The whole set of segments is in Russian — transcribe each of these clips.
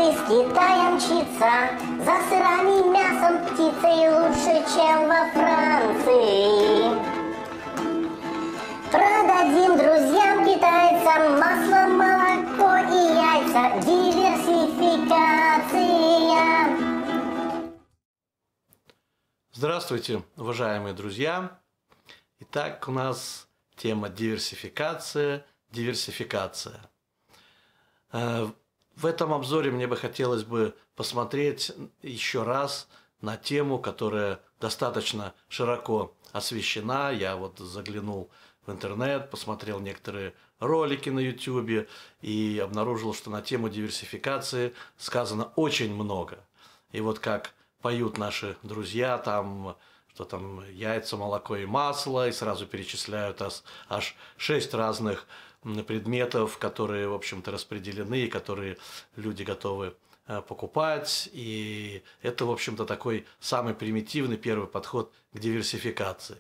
Из Китая мчится за сырами, мясом, птицей лучше, чем во Франции. Продадим друзьям китайцам масло, молоко и яйца. Диверсификация. Здравствуйте, уважаемые друзья! Итак, у нас тема диверсификация. В этом обзоре мне бы хотелось бы посмотреть еще раз на тему, которая достаточно широко освещена. Я вот заглянул в интернет, посмотрел некоторые ролики на YouTube и обнаружил, что на тему диверсификации сказано очень много. И вот как поют наши друзья, там, что там яйца, молоко и масло, и сразу перечисляют аж 6 разных предметов, которые, в общем-то, распределены, и которые люди готовы покупать. И это, в общем-то, такой самый примитивный первый подход к диверсификации.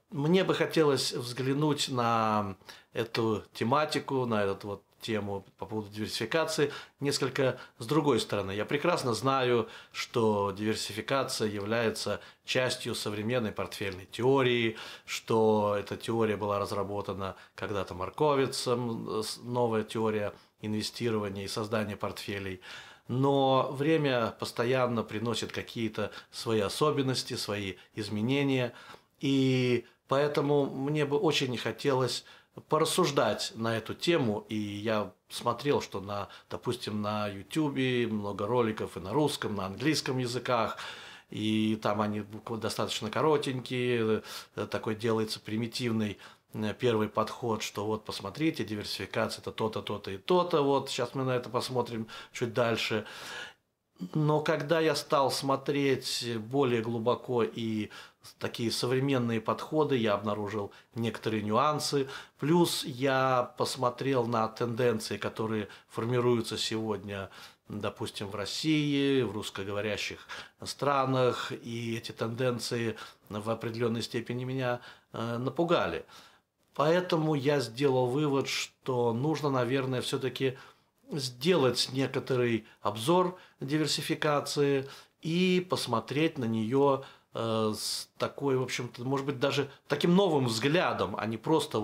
Мне бы хотелось взглянуть на эту тематику, на эту тему по поводу диверсификации несколько с другой стороны. Я прекрасно знаю, что диверсификация является частью современной портфельной теории, что эта теория была разработана когда-то Марковицем, новая теория инвестирования и создания портфелей. Но время постоянно приносит какие-то свои особенности, свои изменения, и поэтому мне бы очень хотелось порассуждать на эту тему, и я смотрел, что допустим, на YouTube много роликов и на русском, на английском языках, и там они достаточно коротенькие, такой делается примитивный первый подход, что вот посмотрите, диверсификация это то-то, то-то и то-то, вот сейчас мы на это посмотрим чуть дальше. Но когда я стал смотреть более глубоко и такие современные подходы, я обнаружил некоторые нюансы. Плюс я посмотрел на тенденции, которые формируются сегодня, допустим, в России, в русскоговорящих странах. И эти тенденции в определенной степени меня напугали. Поэтому я сделал вывод, что нужно, наверное, все-таки сделать некоторый обзор диверсификации и посмотреть на нее с такой, в общем-то, может быть, даже таким новым взглядом, а не просто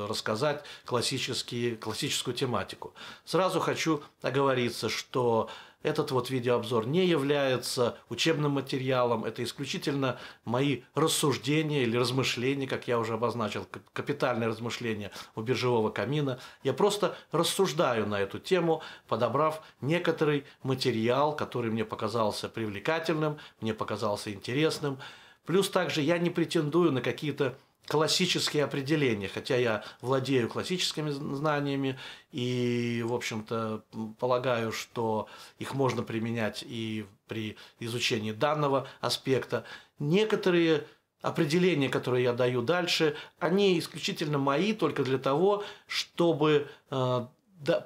рассказать классическую тематику. Сразу хочу оговориться, что этот видеообзор не является учебным материалом, это исключительно мои рассуждения или размышления, как я уже обозначил, капитальные размышления у биржевого камина. Я просто рассуждаю на эту тему, подобрав некоторый материал, который мне показался привлекательным, мне показался интересным. Плюс также я не претендую на какие-то классические определения, хотя я владею классическими знаниями и, в общем-то, полагаю, что их можно применять и при изучении данного аспекта. Некоторые определения, которые я даю дальше, они исключительно мои только для того, чтобы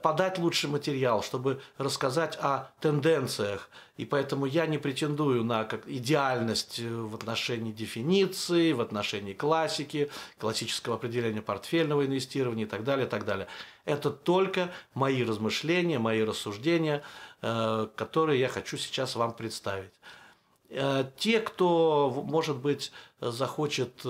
подать лучший материал, чтобы рассказать о тенденциях. И поэтому я не претендую на идеальность в отношении дефиниции, в отношении классики, классического определения портфельного инвестирования и так далее, и так далее. Это только мои размышления, мои рассуждения, которые я хочу сейчас вам представить. Те, кто, может быть, захочет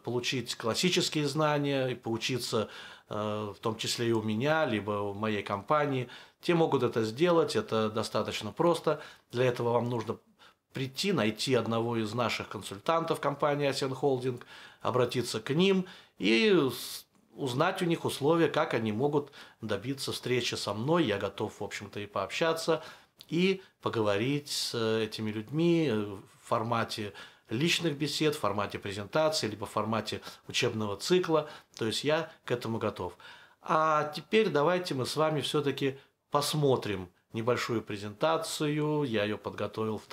получить классические знания и поучиться, в том числе и у меня, либо в моей компании, те могут это сделать, это достаточно просто. Для этого вам нужно прийти, найти одного из наших консультантов компании Asian Holding, обратиться к ним и узнать у них условия, как они могут добиться встречи со мной. Я готов, в общем-то, и пообщаться, и поговорить с этими людьми в формате личных бесед, в формате презентации, либо в формате учебного цикла. То есть я к этому готов. А теперь давайте мы с вами все-таки посмотрим небольшую презентацию. Я ее подготовил в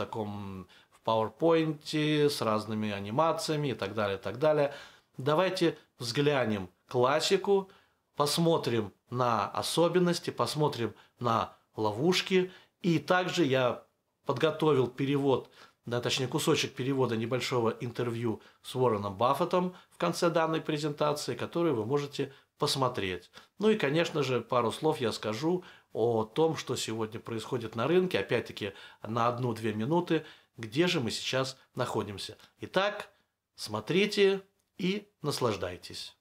PowerPoint с разными анимациями и так далее, и так далее. Давайте взглянем классику, посмотрим на особенности, посмотрим на ловушки. И также я подготовил перевод, точнее кусочек перевода небольшого интервью с Уорреном Баффетом в конце данной презентации, который вы можете посмотреть. Ну и, конечно же, пару слов я скажу о том, что сегодня происходит на рынке, опять-таки на 1-2 минуты, где же мы сейчас находимся. Итак, смотрите и наслаждайтесь.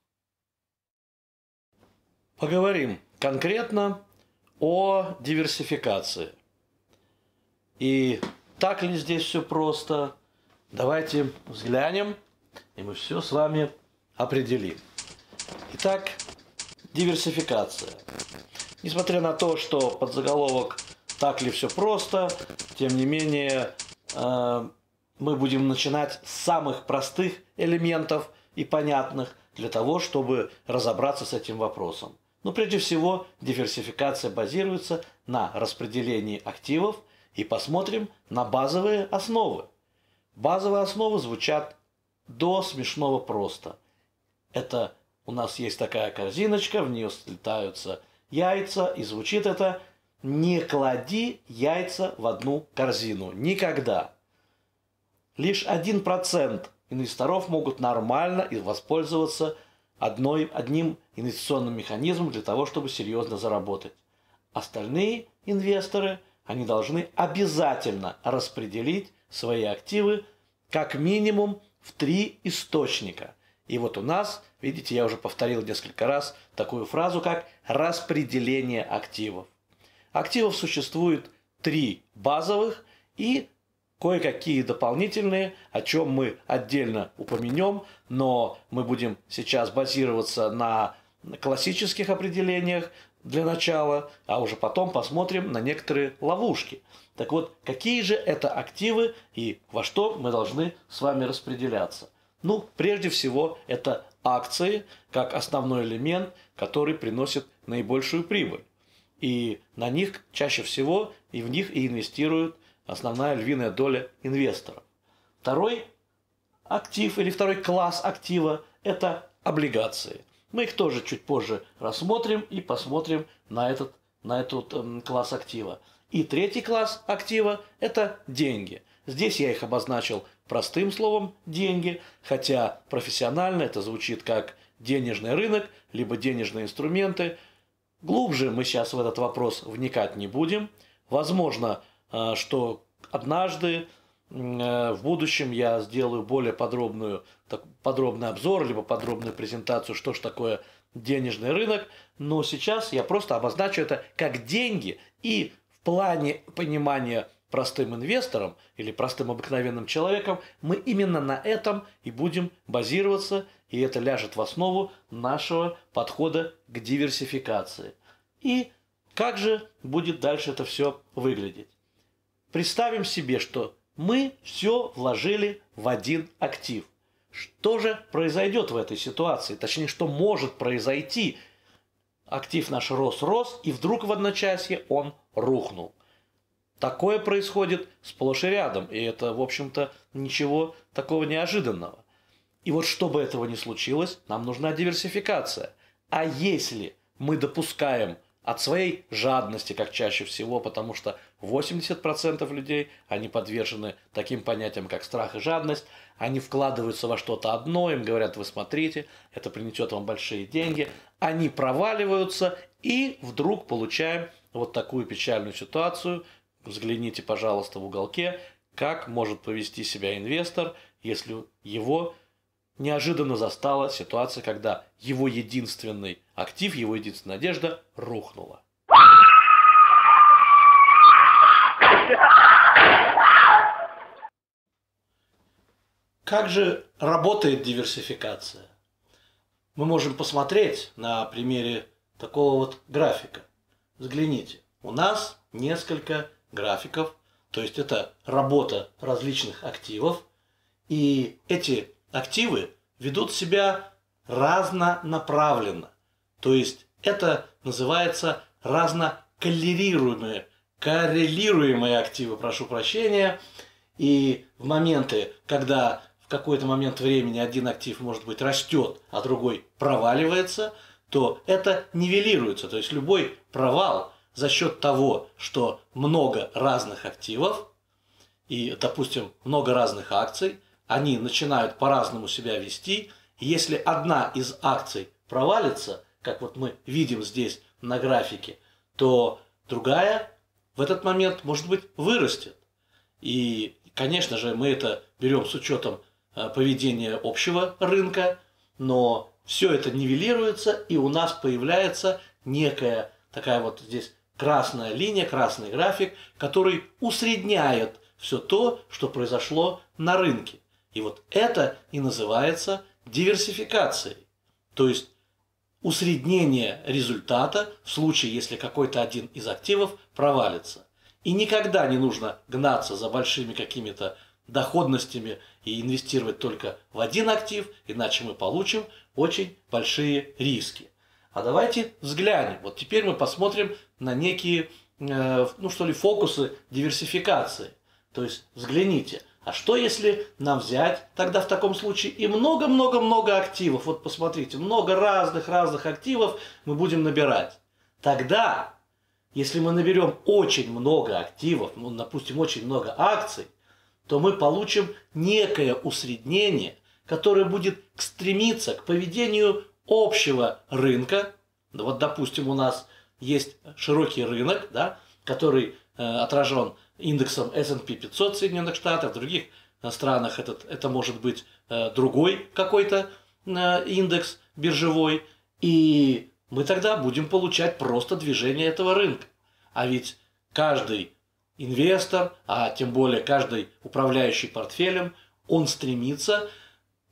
Поговорим конкретно о диверсификации. И так ли здесь все просто? Давайте взглянем, и мы все с вами определим. Итак, диверсификация. Несмотря на то, что подзаголовок «Так ли все просто?», тем не менее, мы будем начинать с самых простых элементов и понятных для того, чтобы разобраться с этим вопросом. Но прежде всего, диверсификация базируется на распределении активов, и посмотрим на базовые основы. Базовые основы звучат до смешного просто. Это у нас есть такая корзиночка, в нее слетаются яйца, и звучит это: «Не клади яйца в одну корзину. Никогда». Лишь 1% инвесторов могут нормально воспользоваться одним инвестиционным механизмом для того, чтобы серьезно заработать. Остальные инвесторы, они должны обязательно распределить свои активы как минимум в 3 источника. И вот у нас, видите, я уже повторил несколько раз такую фразу, как распределение активов. Активов существует 3 базовых и кое-какие дополнительные, о чем мы отдельно упомянем, но мы будем сейчас базироваться на классических определениях для начала, а уже потом посмотрим на некоторые ловушки. Так вот, какие же это активы и во что мы должны с вами распределяться? Ну, прежде всего, это акции, как основной элемент, который приносит наибольшую прибыль. И на них чаще всего и в них и инвестируют основная львиная доля инвесторов. Второй актив или второй класс актива – это облигации. Мы их тоже чуть позже рассмотрим и посмотрим на этот класс актива. И третий класс актива – это деньги. Здесь я их обозначил простым словом «деньги», хотя профессионально это звучит как денежный рынок, либо денежные инструменты. Глубже мы сейчас в этот вопрос вникать не будем. Возможно, что однажды в будущем я сделаю более подробный обзор, либо подробную презентацию, что же такое денежный рынок. Но сейчас я просто обозначу это как деньги. И в плане понимания простым инвесторам или простым обыкновенным человеком мы именно на этом и будем базироваться, и это ляжет в основу нашего подхода к диверсификации. И как же будет дальше это все выглядеть? Представим себе, что мы все вложили в один актив. Что же произойдет в этой ситуации? Точнее, что может произойти? Актив наш рос, и вдруг в одночасье он рухнул. Такое происходит сплошь и рядом, и это, в общем-то, ничего такого неожиданного. И вот чтобы этого не случилось, нам нужна диверсификация. А если мы допускаем от своей жадности, как чаще всего, потому что 80% людей, они подвержены таким понятиям, как страх и жадность, они вкладываются во что-то одно, им говорят: вы смотрите, это принесет вам большие деньги, они проваливаются, и вдруг получаем вот такую печальную ситуацию. Взгляните, пожалуйста, в уголке, как может повести себя инвестор, если его неожиданно застала ситуация, когда его единственный актив, его единственная надежда рухнула. Как же работает диверсификация? Мы можем посмотреть на примере такого вот графика. Взгляните, у нас несколько графиков, то есть это работа различных активов, И эти активы ведут себя разнонаправленно. То есть это называется коррелируемые активы, прошу прощения. И в моменты, когда в какой-то момент времени один актив, может быть, растет, а другой проваливается, то это нивелируется. То есть любой провал за счет того, что много разных активов и, допустим, много разных акций, они начинают по-разному себя вести. И если одна из акций провалится, как вот мы видим здесь на графике, то другая в этот момент, может быть, вырастет. И, конечно же, мы это берем с учетом поведения общего рынка, но все это нивелируется, и у нас появляется некая такая вот здесь красная линия, красный график, который усредняет все то, что произошло на рынке. И вот это и называется диверсификацией. То есть усреднение результата в случае, если какой-то один из активов провалится. И никогда не нужно гнаться за большими какими-то доходностями и инвестировать только в один актив, иначе мы получим очень большие риски. А давайте взглянем. Вот теперь мы посмотрим на некие, фокусы диверсификации. То есть взгляните, а что если нам взять тогда в таком случае и много-много-много активов? Вот посмотрите, много разных активов мы будем набирать. Тогда, если мы наберем очень много активов, допустим, очень много акций, то мы получим некое усреднение, которое будет стремиться к поведению общего рынка. Вот, допустим, у нас есть широкий рынок, да, который отражен индексом S&P 500 Соединенных Штатов, в других странах это может быть другой какой-то индекс биржевой, и мы тогда будем получать просто движение этого рынка. А ведь каждый инвестор, а тем более каждый управляющий портфелем, он стремится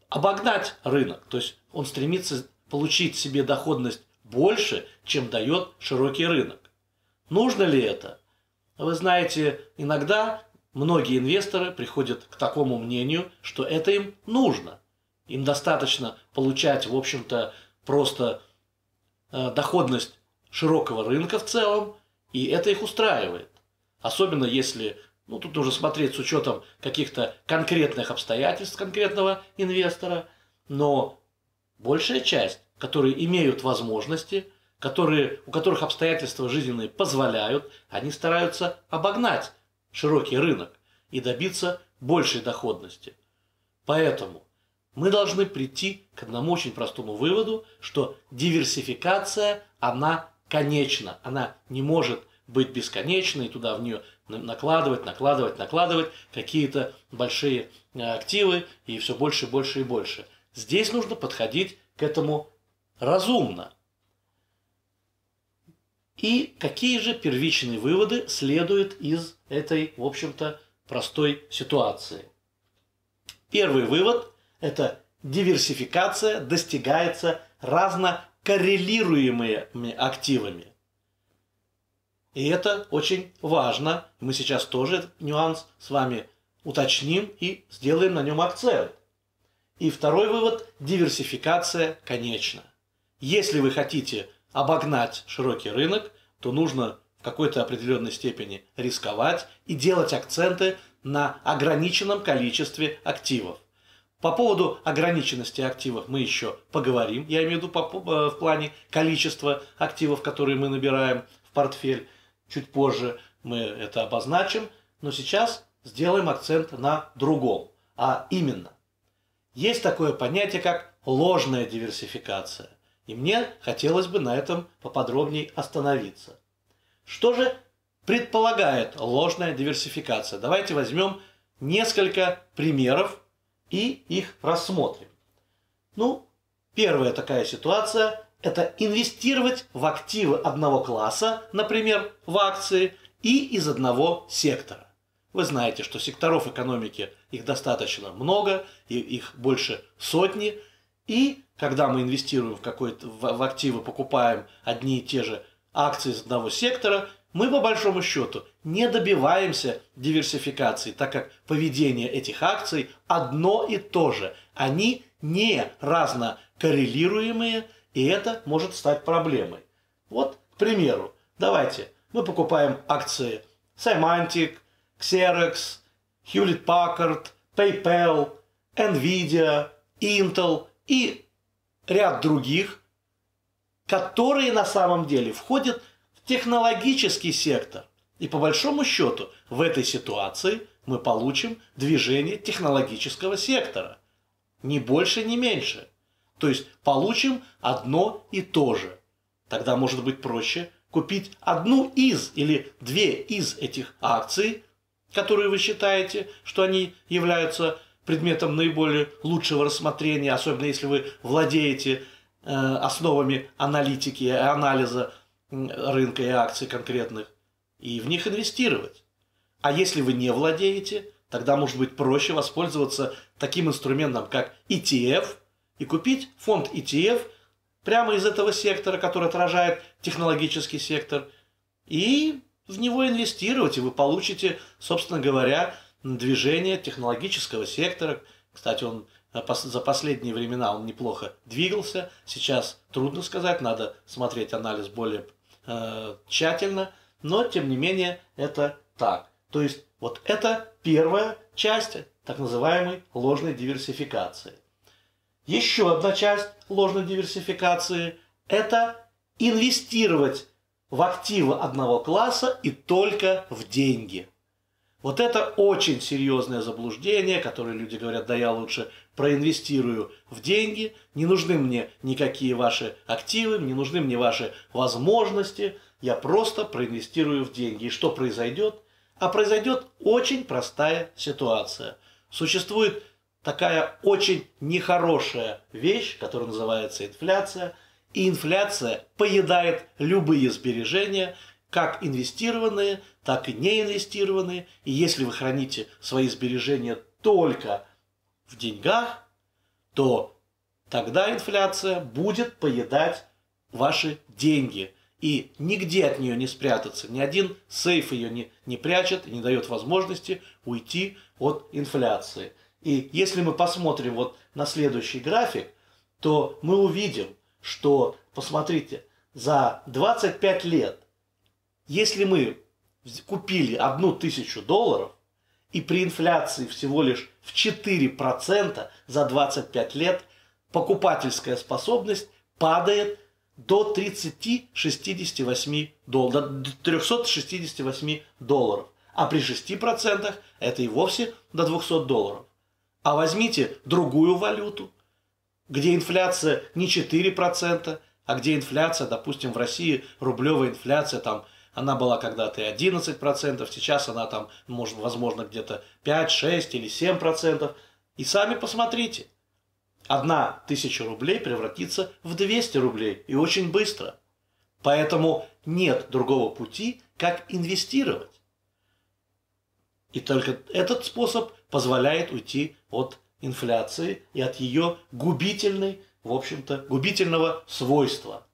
обогнать рынок, то есть он стремится получить себе доходность больше, чем дает широкий рынок. Нужно ли это? Вы знаете, иногда многие инвесторы приходят к такому мнению, что это им нужно. Им достаточно получать, в общем-то, просто доходность широкого рынка в целом, и это их устраивает. Особенно если, тут нужно смотреть с учетом каких-то конкретных обстоятельств конкретного инвестора, но большая часть, которые имеют возможности, у которых обстоятельства жизненные позволяют, они стараются обогнать широкий рынок и добиться большей доходности. Поэтому мы должны прийти к одному очень простому выводу, что диверсификация, она конечна, она не может быть бесконечной, и туда в нее накладывать какие-то большие активы и все больше, больше и больше. Здесь нужно подходить к этому разумно. И какие же первичные выводы следуют из этой, в общем-то, простой ситуации? Первый вывод – это диверсификация достигается разнокоррелируемыми активами. И это очень важно. Мы сейчас тоже этот нюанс с вами уточним и сделаем на нем акцент. И второй вывод – диверсификация конечна. Если вы хотите обогнать широкий рынок, то нужно в какой-то определенной степени рисковать и делать акценты на ограниченном количестве активов. По поводу ограниченности активов мы еще поговорим, я имею в виду в плане количества активов, которые мы набираем в портфель. Чуть позже мы это обозначим, но сейчас сделаем акцент на другом. А именно, есть такое понятие, как ложная диверсификация. И мне хотелось бы на этом поподробнее остановиться. Что же предполагает ложная диверсификация? Давайте возьмем несколько примеров и их рассмотрим. Первая такая ситуация – это инвестировать в активы одного класса, например, в акции, и из одного сектора. Вы знаете, что секторов экономики их достаточно много, их больше сотни, и когда мы инвестируем в активы, покупаем одни и те же акции из одного сектора, мы по большому счету не добиваемся диверсификации, так как поведение этих акций одно и то же. Они не разно коррелируемые, и это может стать проблемой. Вот, к примеру, давайте мы покупаем акции Symantec, Xerox, Hewlett Packard, PayPal, Nvidia, Intel и ряд других, которые на самом деле входят в технологический сектор. И по большому счету в этой ситуации мы получим движение технологического сектора. Ни больше, ни меньше. То есть получим одно и то же. Тогда может быть проще купить одну из или две из этих акций, которые вы считаете, что они являются предметом наиболее лучшего рассмотрения, особенно если вы владеете основами аналитики и анализа рынка и акций конкретных, и в них инвестировать. А если вы не владеете, тогда может быть проще воспользоваться таким инструментом, как ETF, и купить фонд ETF прямо из этого сектора, который отражает технологический сектор, и в него инвестировать, и вы получите, собственно говоря, движение технологического сектора. Кстати, он за последние времена он неплохо двигался. Сейчас трудно сказать, надо смотреть анализ более тщательно, но тем не менее это так. То есть вот это первая часть так называемой ложной диверсификации. Еще одна часть ложной диверсификации – это инвестировать в активы одного класса и только в деньги. Вот это очень серьезное заблуждение, которое люди говорят: да я лучше проинвестирую в деньги, не нужны мне никакие ваши активы, не нужны мне ваши возможности, я просто проинвестирую в деньги. И что произойдет? А произойдет очень простая ситуация. Существует такая очень нехорошая вещь, которая называется инфляция, и инфляция поедает любые сбережения, как инвестированные, так и неинвестированные. И если вы храните свои сбережения только в деньгах, то тогда инфляция будет поедать ваши деньги. И нигде от нее не спрятаться. Ни один сейф ее не прячет и не дает возможности уйти от инфляции. И если мы посмотрим вот на следующий график, то мы увидим, что, посмотрите, за 25 лет, если мы купили $1000 и при инфляции всего лишь в 4% за 25 лет, покупательская способность падает до 368 долларов. А при 6% это и вовсе до $200. А возьмите другую валюту, где инфляция не 4%, а где инфляция, допустим, в России рублевая инфляция, там она была когда-то и 11%, сейчас она там, возможно, где-то 5, 6 или 7%. И сами посмотрите, 1000 рублей превратится в 200 рублей, и очень быстро. Поэтому нет другого пути, как инвестировать. И только этот способ позволяет уйти от инфляции и от ее губительного свойства.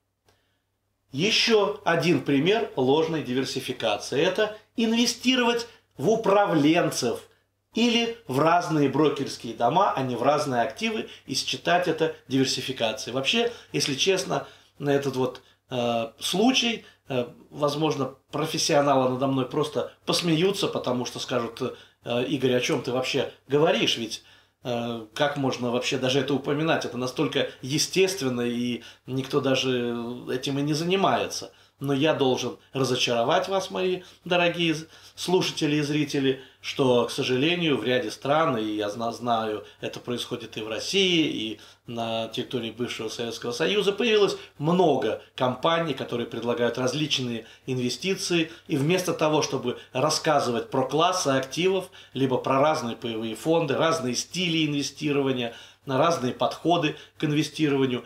Еще один пример ложной диверсификации – это инвестировать в управленцев или в разные брокерские дома, а не в разные активы, и считать это диверсификацией. Вообще, если честно, на этот случай, возможно, профессионалы надо мной просто посмеются, потому что скажут: Игорь, о чем ты вообще говоришь? Ведь как можно вообще даже это упоминать? Это настолько естественно, и никто даже этим и не занимается. Но я должен разочаровать вас, мои дорогие слушатели и зрители, что, к сожалению, в ряде стран, и я знаю, это происходит и в России, и на территории бывшего Советского Союза, появилось много компаний, которые предлагают различные инвестиции, и вместо того, чтобы рассказывать про классы активов, либо про разные паевые фонды, разные стили инвестирования, на разные подходы к инвестированию,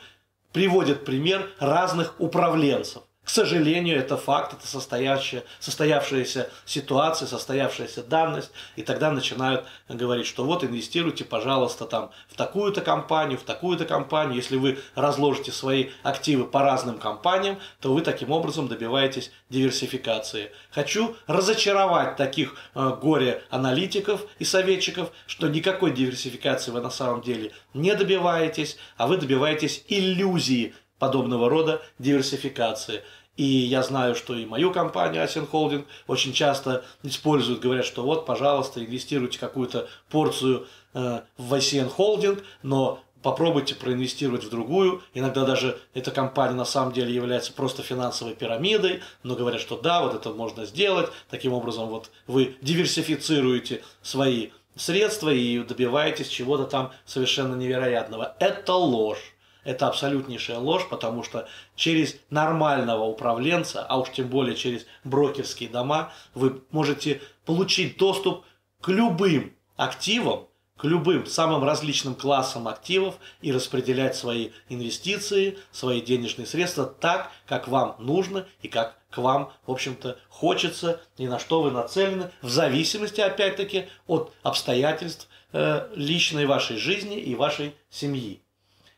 приводят пример разных управленцев. К сожалению, это факт, это состоявшаяся ситуация, состоявшаяся данность, и тогда начинают говорить, что вот инвестируйте, пожалуйста, там в такую-то компанию, в такую-то компанию. Если вы разложите свои активы по разным компаниям, то вы таким образом добиваетесь диверсификации. Хочу разочаровать таких горе-аналитиков и советчиков, что никакой диверсификации вы на самом деле не добиваетесь, а вы добиваетесь иллюзии подобного рода диверсификации. И я знаю, что и мою компанию Asian Holding очень часто используют, говорят, что вот, пожалуйста, инвестируйте какую-то порцию в Asian Holding, но попробуйте проинвестировать в другую. Иногда даже эта компания на самом деле является просто финансовой пирамидой, но говорят, что да, вот это можно сделать. Таким образом, вот вы диверсифицируете свои средства и добиваетесь чего-то там совершенно невероятного. Это ложь. Это абсолютнейшая ложь, потому что через нормального управленца, а уж тем более через брокерские дома, вы можете получить доступ к любым активам, к любым самым различным классам активов и распределять свои инвестиции, свои денежные средства так, как вам нужно и как к вам, в общем-то, хочется и на что вы нацелены, в зависимости, опять-таки, от обстоятельств личной вашей жизни и вашей семьи.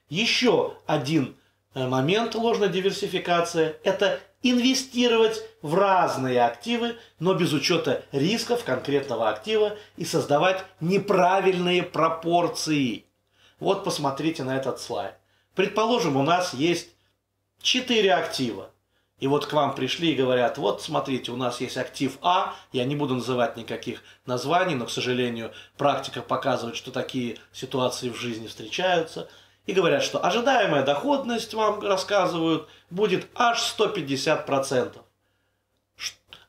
Еще один момент ложной диверсификации – это инвестировать в разные активы, но без учета рисков конкретного актива и создавать неправильные пропорции. Вот посмотрите на этот слайд. Предположим, у нас есть 4 актива. И вот к вам пришли и говорят, вот смотрите, у нас есть актив А, я не буду называть никаких названий, но, к сожалению, практика показывает, что такие ситуации в жизни встречаются. И говорят, что ожидаемая доходность, вам рассказывают, будет аж 150%.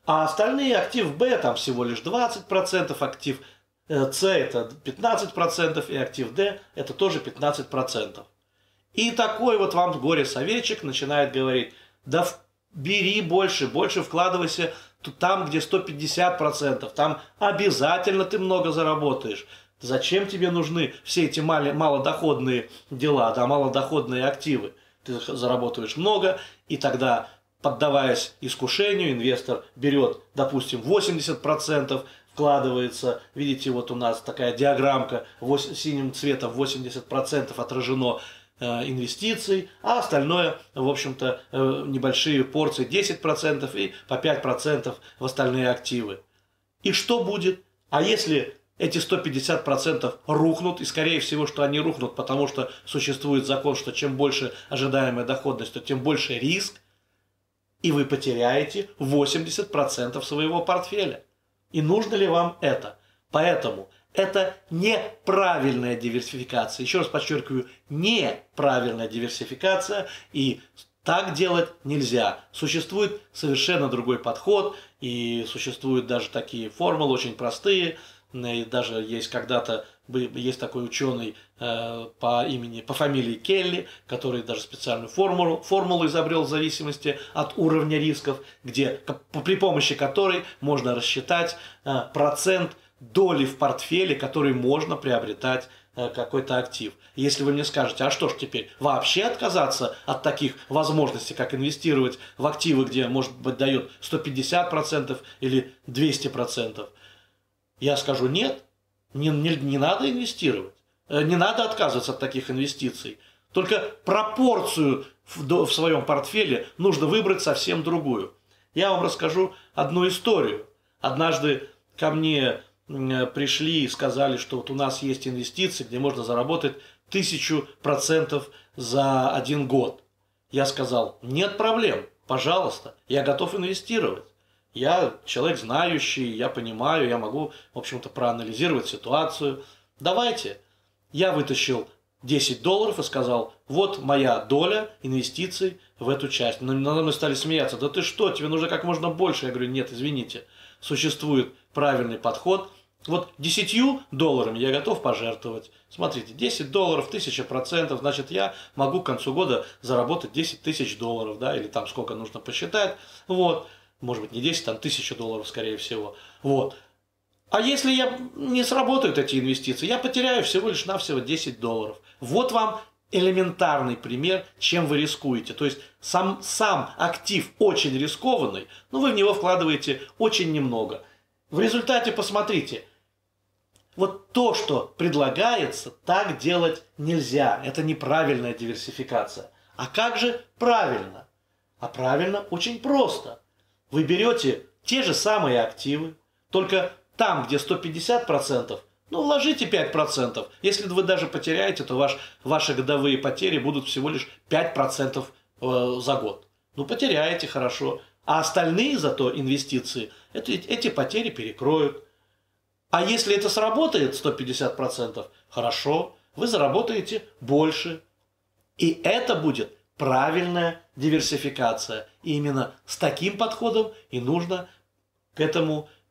А остальные актив Б там всего лишь 20%, актив С это 15% и актив Д это тоже 15%. И такой вот вам горе-советчик начинает говорить, да бери больше, больше вкладывайся там, где 150%, там обязательно ты много заработаешь. Зачем тебе нужны все эти малодоходные дела, да, малодоходные активы? Ты заработаешь много, и тогда, поддаваясь искушению, инвестор берет, допустим, 80%, вкладывается. Видите, вот у нас такая диаграммка, синим цветом 80% отражено инвестиций, а остальное, в общем-то, небольшие порции 10% и по 5% в остальные активы. И что будет? А если эти 150% рухнут, и скорее всего, что они рухнут, потому что существует закон, что чем больше ожидаемая доходность, то тем больше риск, и вы потеряете 80% своего портфеля. И нужно ли вам это? Поэтому это неправильная диверсификация. Еще раз подчеркиваю, неправильная диверсификация, и так делать нельзя. Существует совершенно другой подход, и существуют даже такие формулы, очень простые. И даже есть когда-то есть такой ученый по фамилии Келли, который даже специальную формулу изобрел в зависимости от уровня рисков, при помощи которой можно рассчитать процент доли в портфеле, который можно приобретать какой-то актив. Если вы мне скажете, а что ж теперь, вообще отказаться от таких возможностей, как инвестировать в активы, где, может быть, дает 150% или 200%, я скажу нет, не надо инвестировать, не надо отказываться от таких инвестиций. Только пропорцию в своем портфеле нужно выбрать совсем другую. Я вам расскажу одну историю. Однажды ко мне пришли и сказали, что вот у нас есть инвестиции, где можно заработать 1000% за 1 год. Я сказал, нет проблем, пожалуйста, я готов инвестировать. Я человек знающий, я понимаю, я могу, в общем-то, проанализировать ситуацию. Давайте. Я вытащил $10 и сказал, вот моя доля инвестиций в эту часть. Надо мной стали смеяться. Да ты что, тебе нужно как можно больше. Я говорю, нет, извините, существует правильный подход. Вот $10 я готов пожертвовать. Смотрите, $10, 1000%, значит, я могу к концу года заработать $10 000, да, или там сколько нужно посчитать. Вот. Может быть, не 10, там $1000, скорее всего. Вот. А если не сработают эти инвестиции, я потеряю всего лишь навсего $10. Вот вам элементарный пример, чем вы рискуете. То есть сам актив очень рискованный, но вы в него вкладываете очень немного. В результате посмотрите, вот то, что предлагается, так делать нельзя. Это неправильная диверсификация. А как же правильно? А правильно очень просто. Вы берете те же самые активы, только там, где 150%, ну, вложите 5%. Если вы даже потеряете, то ваши годовые потери будут всего лишь 5% за год. Ну, потеряете, хорошо. А остальные зато инвестиции эти потери перекроют. А если это сработает 150%, хорошо, вы заработаете больше. И это будет правильная диверсификация. И именно с таким подходом и нужно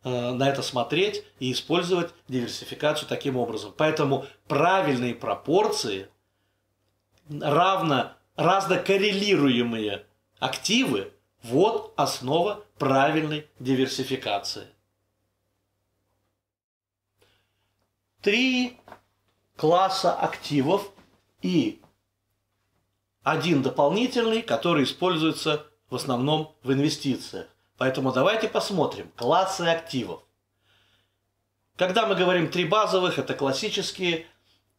на это смотреть и использовать диверсификацию таким образом. Поэтому правильные пропорции, разно коррелируемые активы – вот основа правильной диверсификации. 3 класса активов и один дополнительный, который используется в основном в инвестициях. Поэтому давайте посмотрим классы активов. Когда мы говорим 3 базовых, это классические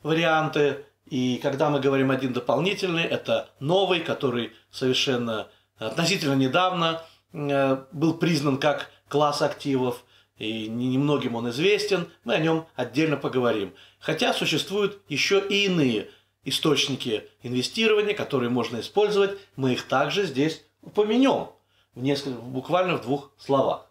варианты. И когда мы говорим один дополнительный, это новый, который совершенно относительно недавно был признан как класс активов. И немногим он известен, мы о нем отдельно поговорим. Хотя существуют еще и иные источники инвестирования, которые можно использовать, мы их также здесь упомянем, буквально в 2 словах.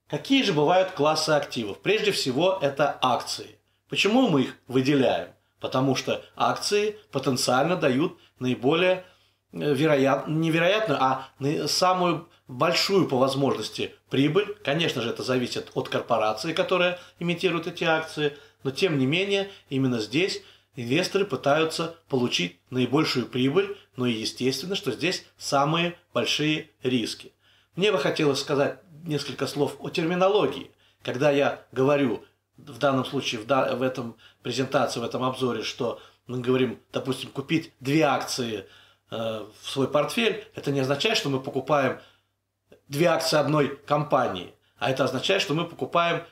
Какие же бывают классы активов? Прежде всего, это акции. Почему мы их выделяем? Потому что акции потенциально дают наиболее невероятную, а самую большую по возможности прибыль. Конечно же, это зависит от корпорации, которая имитирует эти акции, но тем не менее, именно здесь инвесторы пытаются получить наибольшую прибыль, но и естественно, что здесь самые большие риски. Мне бы хотелось сказать несколько слов о терминологии. Когда я говорю, в данном случае, в этом презентации, в этом обзоре, что мы говорим, допустим, купить 2 акции в свой портфель, это не означает, что мы покупаем 2 акции одной компании, а это означает, что мы покупаем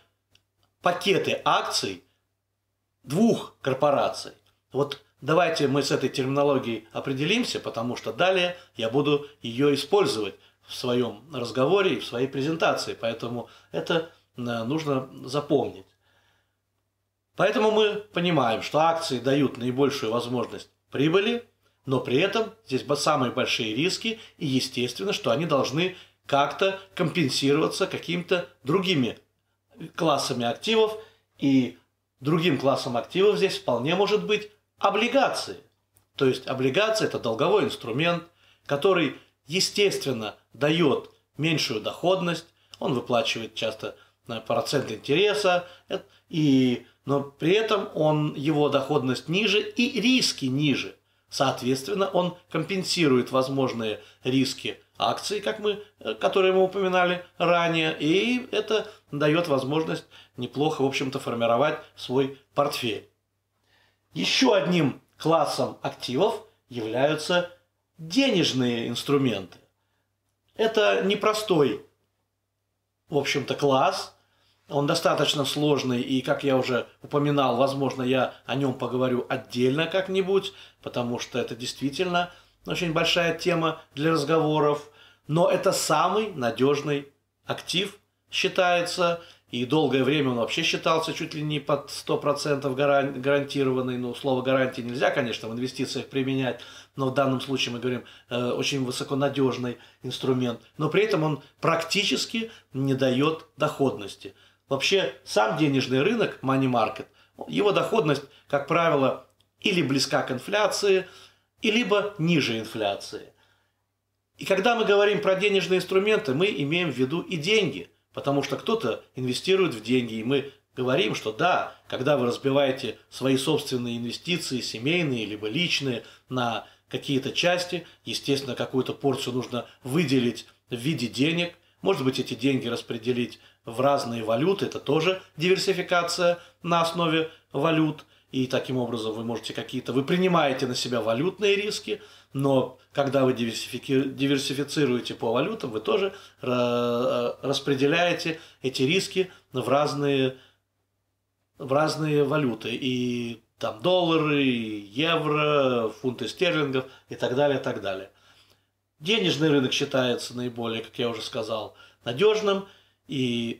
пакеты акций 2 корпораций. Вот давайте мы с этой терминологией определимся, потому что далее я буду ее использовать в своем разговоре и в своей презентации, поэтому это нужно запомнить. Поэтому мы понимаем, что акции дают наибольшую возможность прибыли, но при этом здесь самые большие риски, и естественно, что они должны как-то компенсироваться какими-то другими классами активов, и другим классом активов здесь вполне может быть облигации. То есть облигации – это долговой инструмент, который, естественно, дает меньшую доходность, он выплачивает часто процент интереса, но при этом его доходность ниже и риски ниже. Соответственно, он компенсирует возможные риски акций, которые мы упоминали ранее, и это дает возможность неплохо, в общем-то, формировать свой портфель. Еще одним классом активов являются денежные инструменты. Это непростой, в общем-то, класс. Он достаточно сложный, и, как я уже упоминал, возможно, я о нем поговорю отдельно как-нибудь, потому что это действительно очень большая тема для разговоров. Но это самый надежный актив считается, и долгое время он вообще считался чуть ли не под 100% гарантированный. Ну, слово гарантии нельзя, конечно, в инвестициях применять, но в данном случае мы говорим очень высоконадежный инструмент, но при этом он практически не дает доходности. Вообще, сам денежный рынок, money market, его доходность, как правило, или близка к инфляции, и либо ниже инфляции. И когда мы говорим про денежные инструменты, мы имеем в виду и деньги, потому что кто-то инвестирует в деньги, и мы говорим, что да, когда вы разбиваете свои собственные инвестиции, семейные либо личные, на какие-то части, естественно, какую-то порцию нужно выделить в виде денег, может быть, эти деньги распределить в разные валюты, это тоже диверсификация на основе валют. и таким образом вы можете вы принимаете на себя валютные риски, но когда вы диверсифицируете по валютам, вы тоже распределяете эти риски в разные валюты, и там доллары, евро, фунты стерлингов и так далее, и так далее. Денежный рынок считается наиболее, как я уже сказал, надежным,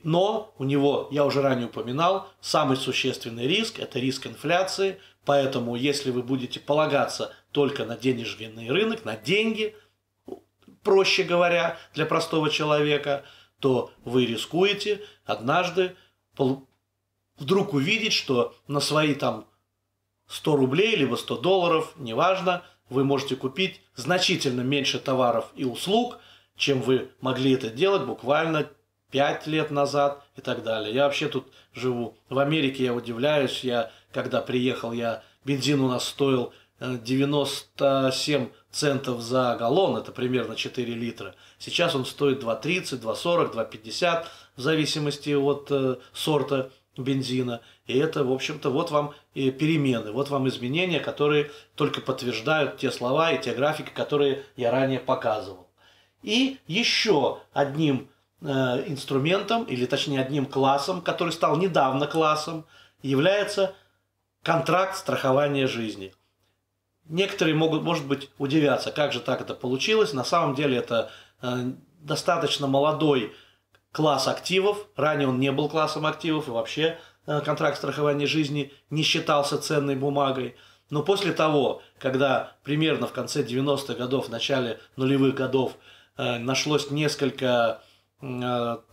но у него, я уже ранее упоминал, самый существенный риск – это риск инфляции, поэтому если вы будете полагаться только на денежный рынок, на деньги, проще говоря, для простого человека, то вы рискуете однажды вдруг увидеть, что на свои там 100 рублей, либо 100 долларов, неважно, вы можете купить значительно меньше товаров и услуг, чем вы могли это делать буквально 5 лет назад и так далее. Я вообще тут живу в Америке, я удивляюсь, когда приехал, бензин у нас стоил 97 центов за галлон, это примерно 4 литра. Сейчас он стоит 2,30, 2,40, 2,50, в зависимости от сорта бензина. И это, в общем-то, вот вам и перемены, вот вам изменения, которые только подтверждают те слова и те графики, которые я ранее показывал. И еще одним инструментом, или точнее одним классом, который стал недавно классом, является контракт страхования жизни. Некоторые может быть, удивятся, как же так это получилось. На самом деле это достаточно молодой класс активов. Ранее он не был классом активов, и вообще контракт страхования жизни не считался ценной бумагой. Но после того, когда примерно в конце 90-х годов, в начале нулевых годов нашлось несколько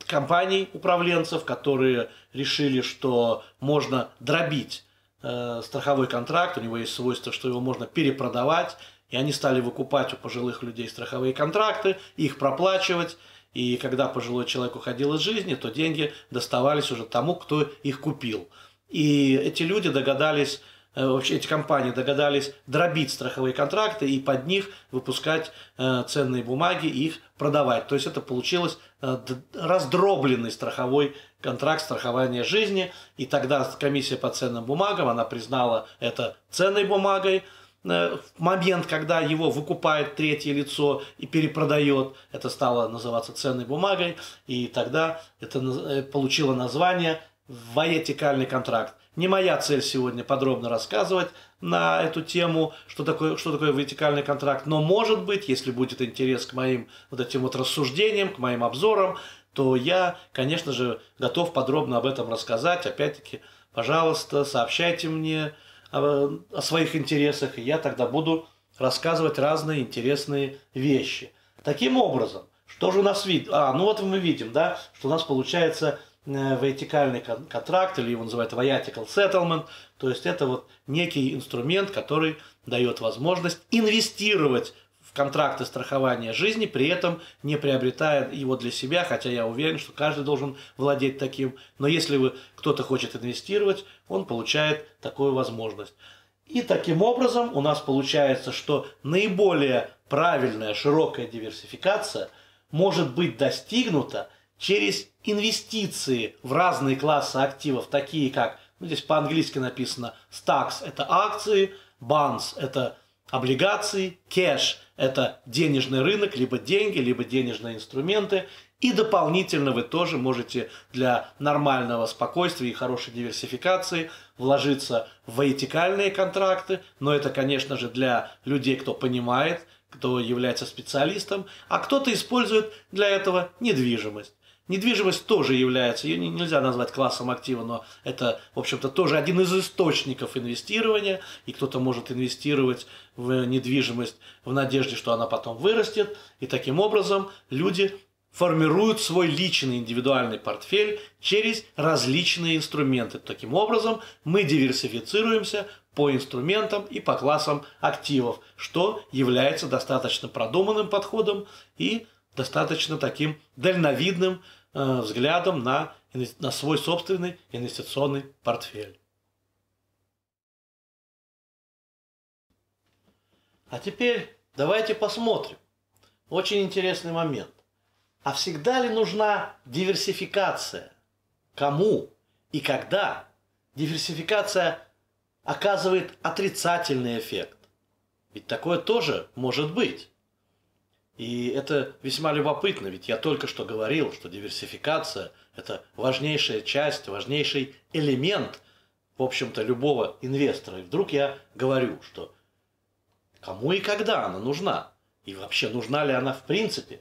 компаний, управленцев, которые решили, что можно дробить страховой контракт, у него есть свойство, что его можно перепродавать, и они стали выкупать у пожилых людей страховые контракты, их проплачивать, и когда пожилой человек уходил из жизни, то деньги доставались уже тому, кто их купил. И эти люди догадались, вообще эти компании догадались дробить страховые контракты и под них выпускать ценные бумаги и их продавать. То есть это получилось раздробленный страховой контракт страхования жизни. И тогда комиссия по ценным бумагам, она признала это ценной бумагой. В момент, когда его выкупает третье лицо и перепродает, это стало называться ценной бумагой. И тогда это получило название ваетикальный контракт. Не моя цель сегодня подробно рассказывать на эту тему, что такое вертикальный контракт, но может быть, если будет интерес к моим вот этим вот рассуждениям, к моим обзорам, то я, конечно же, готов подробно об этом рассказать. Опять-таки, пожалуйста, сообщайте мне о своих интересах, и я тогда буду рассказывать разные интересные вещи. Таким образом, что же у нас видно? Ну вот мы видим, да, что у нас получается вертикальный контракт, или его называют vertical settlement, то есть это вот некий инструмент, который дает возможность инвестировать в контракты страхования жизни, при этом не приобретая его для себя, хотя я уверен, что каждый должен владеть таким, но если кто-то хочет инвестировать, он получает такую возможность. И таким образом у нас получается, что наиболее правильная широкая диверсификация может быть достигнута через инвестиции в разные классы активов, такие как, здесь по-английски написано stocks – это акции, bonds – это облигации, cash – это денежный рынок, либо деньги, либо денежные инструменты. И дополнительно вы тоже можете для нормального спокойствия и хорошей диверсификации вложиться в вертикальные контракты, но это, конечно же, для людей, кто понимает, кто является специалистом, а кто-то использует для этого недвижимость. Недвижимость тоже является, ее нельзя назвать классом актива, но это, в общем-то, тоже один из источников инвестирования, и кто-то может инвестировать в недвижимость в надежде, что она потом вырастет, и таким образом люди формируют свой личный индивидуальный портфель через различные инструменты. Таким образом мы диверсифицируемся по инструментам и по классам активов, что является достаточно продуманным подходом и достаточно таким дальновидным взглядом на свой собственный инвестиционный портфель. А теперь давайте посмотрим. Очень интересный момент. А всегда ли нужна диверсификация? Кому и когда? Диверсификация оказывает отрицательный эффект. Ведь такое тоже может быть. И это весьма любопытно, ведь я только что говорил, что диверсификация – это важнейшая часть, важнейший элемент, в общем-то, любого инвестора. И вдруг я говорю, что кому и когда она нужна, и вообще нужна ли она в принципе.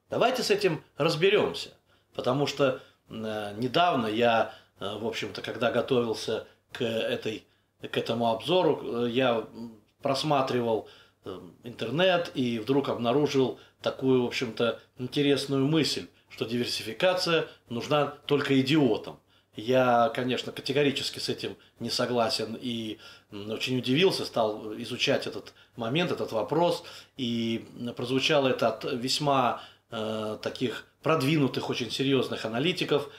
Давайте с этим разберемся, потому что недавно я, в общем-то, когда готовился к этому обзору, я просматривал интернет и вдруг обнаружил такую, в общем-то, интересную мысль, что диверсификация нужна только идиотам. Я, конечно, категорически с этим не согласен и очень удивился, стал изучать этот момент, этот вопрос, и прозвучало это от весьма таких продвинутых, очень серьезных аналитиков,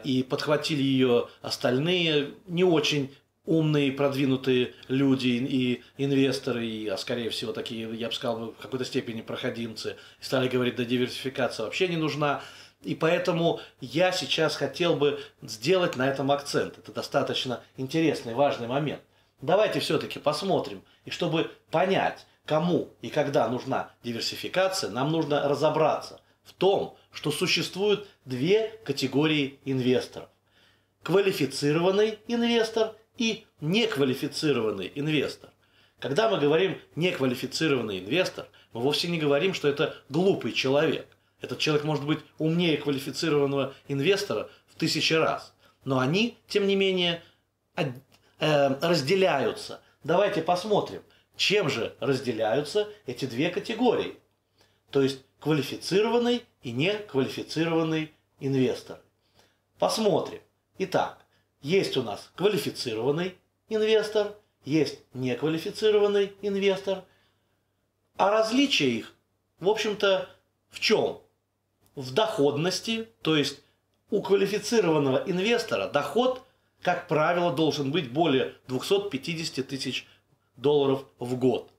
и подхватили ее остальные не очень умные, продвинутые люди и инвесторы, а скорее всего такие, я бы сказал, в какой-то степени проходимцы, стали говорить, да диверсификация вообще не нужна. И поэтому я сейчас хотел бы сделать на этом акцент. Это достаточно интересный, важный момент. Давайте все-таки посмотрим. И чтобы понять, кому и когда нужна диверсификация, нам нужно разобраться в том, что существуют две категории инвесторов. Квалифицированный инвестор и неквалифицированный инвестор. Когда мы говорим неквалифицированный инвестор, мы вовсе не говорим, что это глупый человек. Этот человек может быть умнее квалифицированного инвестора в 1000 раз. Но они, тем не менее, разделяются. Давайте посмотрим, чем же разделяются эти две категории. То есть квалифицированный и неквалифицированный инвестор. Посмотрим. Итак, есть у нас квалифицированный инвестор, есть неквалифицированный инвестор. А различие их, в общем-то, в чем? В доходности, то есть у квалифицированного инвестора доход, как правило, должен быть более 250 тысяч долларов в год.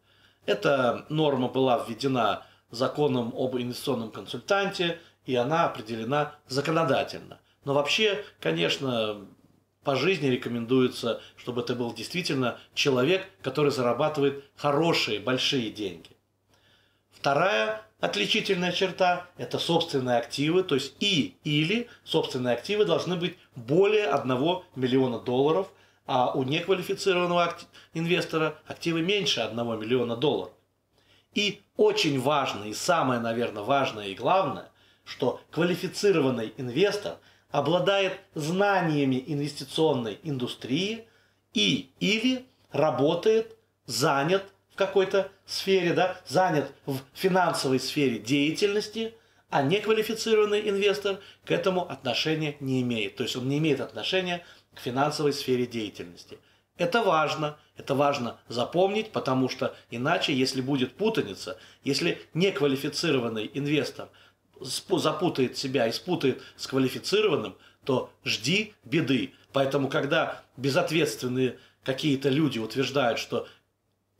Эта норма была введена законом об инвестиционном консультанте, и она определена законодательно. Но вообще, конечно, по жизни рекомендуется, чтобы это был действительно человек, который зарабатывает хорошие, большие деньги. Вторая отличительная черта – это собственные активы, то есть или собственные активы должны быть более 1 миллиона долларов, а у неквалифицированного инвестора активы меньше 1 миллиона долларов. И очень важно, и самое, наверное, важное и главное, что квалифицированный инвестор обладает знаниями инвестиционной индустрии или работает, занят в какой-то сфере, занят в финансовой сфере деятельности, а неквалифицированный инвестор к этому отношения не имеет. То есть он не имеет отношения к финансовой сфере деятельности. Это важно запомнить, потому что иначе, если будет путаница, если неквалифицированный инвестор запутает себя и спутает с квалифицированным, то жди беды. Поэтому, когда безответственные какие-то люди утверждают, что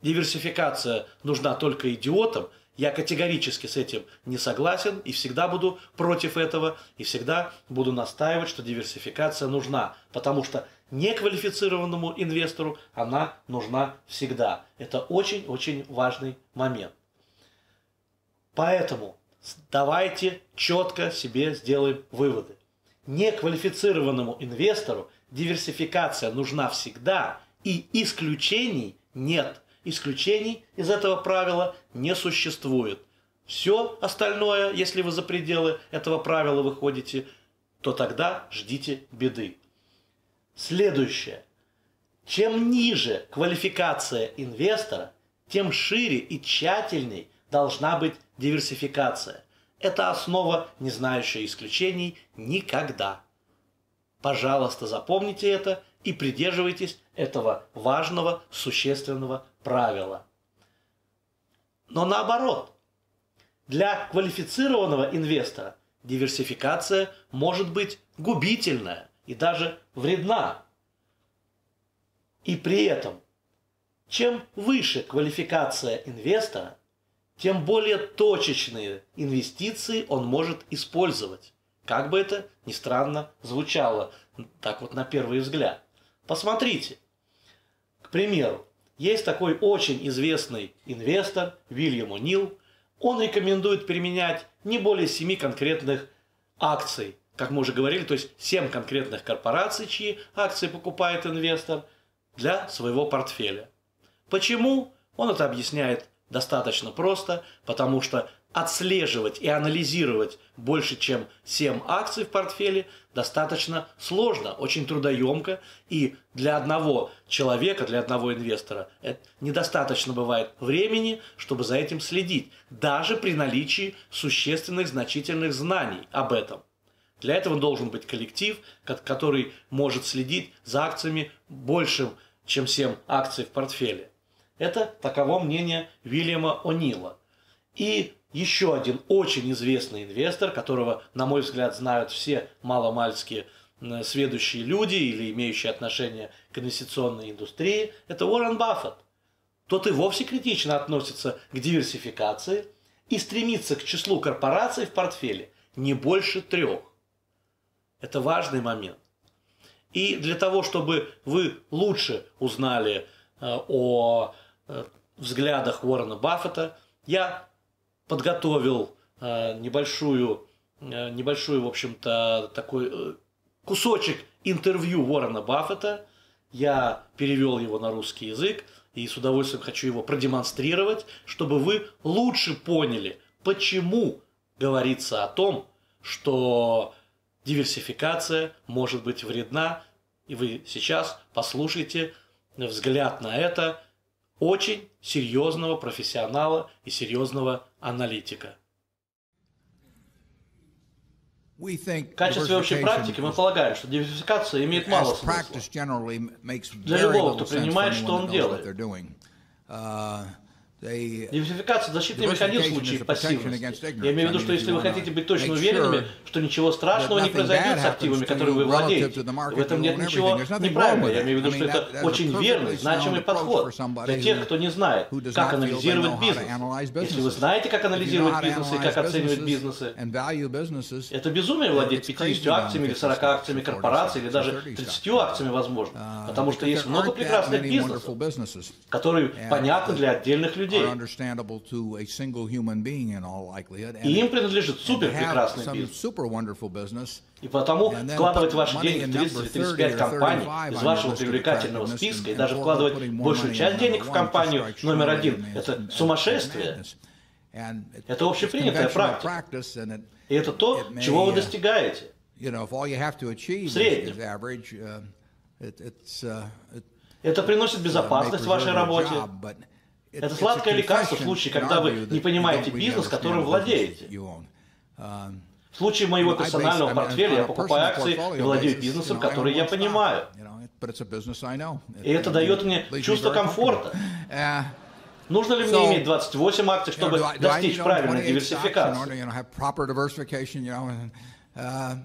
диверсификация нужна только идиотам, я категорически с этим не согласен и всегда буду против этого, и всегда буду настаивать, что диверсификация нужна, потому что неквалифицированному инвестору она нужна всегда. Это очень-очень важный момент. Поэтому давайте четко себе сделаем выводы. Неквалифицированному инвестору диверсификация нужна всегда, и исключений нет. Исключений из этого правила не существует. Все остальное, если вы за пределы этого правила выходите, то тогда ждите беды. Следующее. Чем ниже квалификация инвестора, тем шире и тщательней должна быть диверсификация. Это основа, не знающая исключений никогда. Пожалуйста, запомните это и придерживайтесь этого важного, существенного правила. Но наоборот, для квалифицированного инвестора диверсификация может быть губительная и даже вредна. И при этом, чем выше квалификация инвестора, тем более точечные инвестиции он может использовать. Как бы это ни странно звучало, так вот на первый взгляд. Посмотрите, К примеру, есть такой очень известный инвестор Уильям О'Нил. Он рекомендует применять не более 7 конкретных акций, как мы уже говорили, то есть 7 конкретных корпораций, чьи акции покупает инвестор, для своего портфеля. Почему? Он это объясняет достаточно просто, потому что отслеживать и анализировать больше, чем 7 акций в портфеле, достаточно сложно, очень трудоемко, и для одного человека, для одного инвестора недостаточно бывает времени, чтобы за этим следить, даже при наличии существенных, значительных знаний об этом. Для этого должен быть коллектив, который может следить за акциями больше, чем 7 акций в портфеле. Это таково мнение Уильяма О'Нила. И еще один очень известный инвестор, которого, на мой взгляд, знают все маломальски сведущие люди или имеющие отношение к инвестиционной индустрии, это Уоррен Баффет. Тот и вовсе критично относится к диверсификации и стремится к числу корпораций в портфеле не больше 3. Это важный момент. И для того, чтобы вы лучше узнали о взглядах Уоррена Баффета, я подготовил небольшую, в общем-то, такой кусочек интервью Уоррена Баффета. Я перевел его на русский язык и с удовольствием хочу его продемонстрировать, чтобы вы лучше поняли, почему говорится о том, что диверсификация может быть вредна. И вы сейчас послушайте взгляд на это очень серьезного профессионала и серьезного аналитика. В качестве общей практики мы полагаем, что диверсификация имеет мало смысла для любого, кто понимает, что он делает. Диверсификация – защитный механизм в случае пассивности. Я имею в виду, что если вы хотите быть точно уверенными, что ничего страшного не произойдет с активами, которыми вы владеете, в этом нет ничего неправильного. Я имею в виду, что это очень верный, значимый подход для тех, кто не знает, как анализировать бизнес. Если вы знаете, как анализировать бизнесы и как оценивать бизнесы, это безумие владеть 50 акциями или 40 акциями корпорации, или даже 30 акциями, возможно. Потому что есть много прекрасных бизнесов, которые понятны для отдельных людей. И им принадлежит супер прекрасный бизнес. И потому вкладывать ваши деньги в 30 или 35 компаний из вашего привлекательного списка и даже вкладывать большую часть денег в компанию номер 1 – это сумасшествие. Это общепринятая практика. И это то, чего вы достигаете. В среднем. Это приносит безопасность в вашей работе. Это сладкое лекарство в случае, когда вы не понимаете бизнес, которым владеете. В случае моего персонального портфеля я покупаю акции и владею бизнесом, который я понимаю. И это дает мне чувство комфорта. Нужно ли мне иметь 28 акций, чтобы достичь правильной диверсификации?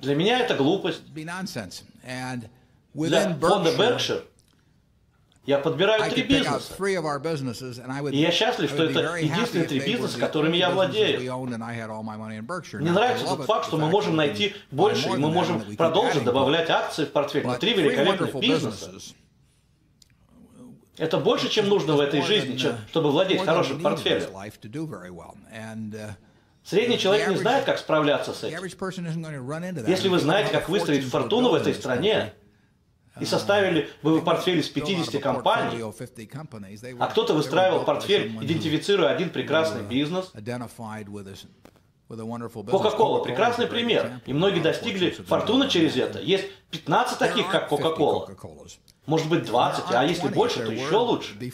Для меня это глупость. Для фонда Berkshire я подбираю 3 бизнеса. И я счастлив, что это единственные 3 бизнеса, которыми я владею. Мне нравится тот факт, что мы можем найти больше, и мы можем продолжить добавлять акции в портфель. Но 3 великолепных бизнеса. Это больше, чем нужно в этой жизни, чтобы владеть хорошим портфелем. Средний человек не знает, как справляться с этим. Если вы знаете, как выстроить фортуну в этой стране, и составили бы вы портфель из 50 компаний, а кто-то выстраивал портфель, идентифицируя один прекрасный бизнес. Coca-Cola – прекрасный пример, и многие достигли фортуны через это. Есть 15 таких, как Coca-Cola. Может быть 20, а если больше, то еще лучше. И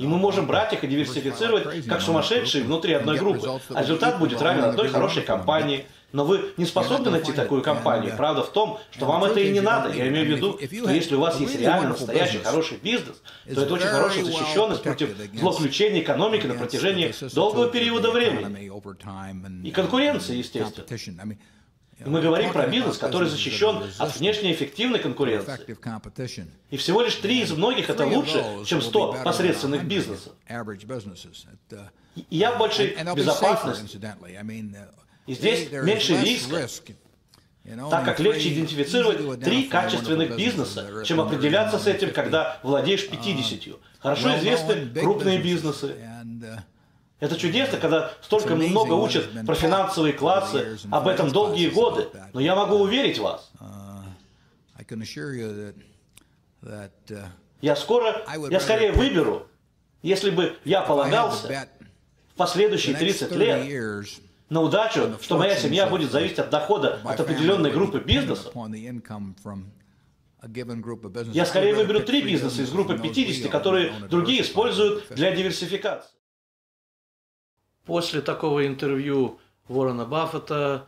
мы можем брать их и диверсифицировать, как сумасшедшие, внутри одной группы. А результат будет равен одной хорошей компании. Но вы не способны найти такую компанию. Правда в том, что вам это и не надо. Я имею в виду, что если у вас есть реально настоящий хороший бизнес, то это очень хорошая защищенность против злоключений экономики на протяжении долгого периода времени. И конкуренции, естественно. И мы говорим про бизнес, который защищен от внешней эффективной конкуренции. И всего лишь 3 из многих это лучше, чем 100 посредственных бизнесов. И я в большей безопасности. И здесь меньше риска. так как легче идентифицировать 3 качественных бизнеса, чем определяться с этим, когда владеешь 50. Хорошо известны крупные бизнесы. Это чудесно, когда столько много учат про финансовые классы, об этом долгие годы, но я могу уверить вас, я скорее выберу, если бы я полагался в последующие 30 лет на удачу, что моя семья будет зависеть от дохода от определенной группы бизнесов, я скорее выберу 3 бизнеса из группы 50, которые другие используют для диверсификации. После такого интервью Уоррена Баффета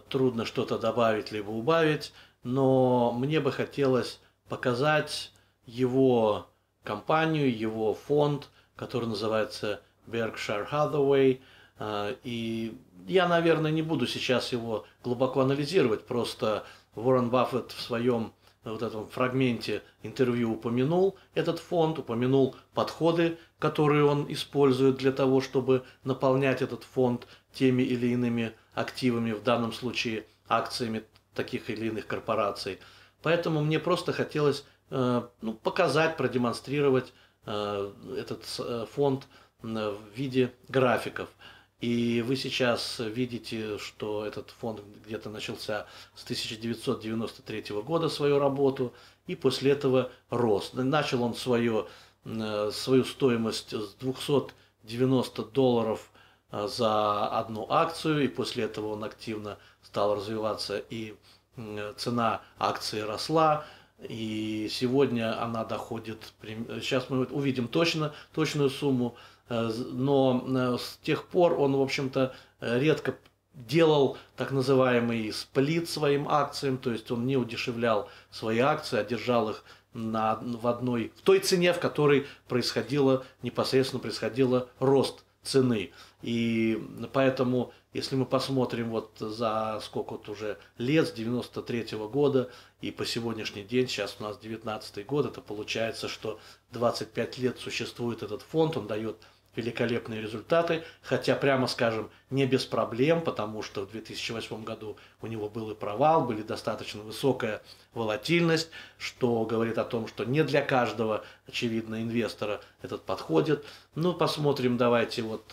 трудно что-то добавить либо убавить, но мне бы хотелось показать его компанию, его фонд, который называется Berkshire Hathaway. И я, наверное, не буду сейчас его глубоко анализировать, просто Уоррен Баффет в своем вот этом фрагменте интервью упомянул этот фонд, упомянул подходы, которые он использует для того, чтобы наполнять этот фонд теми или иными активами, в данном случае акциями таких или иных корпораций. Поэтому мне просто хотелось показать, продемонстрировать этот фонд в виде графиков. И вы сейчас видите, что этот фонд где-то начался с 1993 года свою работу, и после этого рос. Начал он свою стоимость с $290 за одну акцию, и после этого он активно стал развиваться, и цена акции росла. И сегодня она доходит, сейчас мы увидим точную сумму, но с тех пор он, в общем-то, редко делал так называемый сплит своим акциям, то есть он не удешевлял свои акции, а держал их в той цене, в которой непосредственно происходил рост цены. И поэтому, если мы посмотрим вот за сколько вот уже лет, с 93 года и по сегодняшний день, сейчас у нас 19 год, это получается, что 25 лет существует этот фонд, он дает великолепные результаты, хотя, прямо скажем, не без проблем, потому что в 2008 году у него был и провал, были достаточно высокая волатильность, что говорит о том, что не для каждого, очевидно, инвестора этот подходит. Ну, посмотрим, давайте вот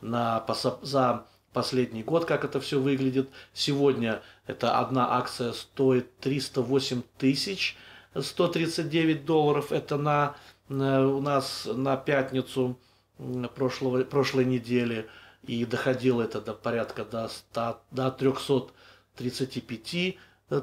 за последний год, как это все выглядит. Сегодня эта одна акция стоит $308 139. Это у нас на пятницу прошлой недели, и доходило это до порядка до 335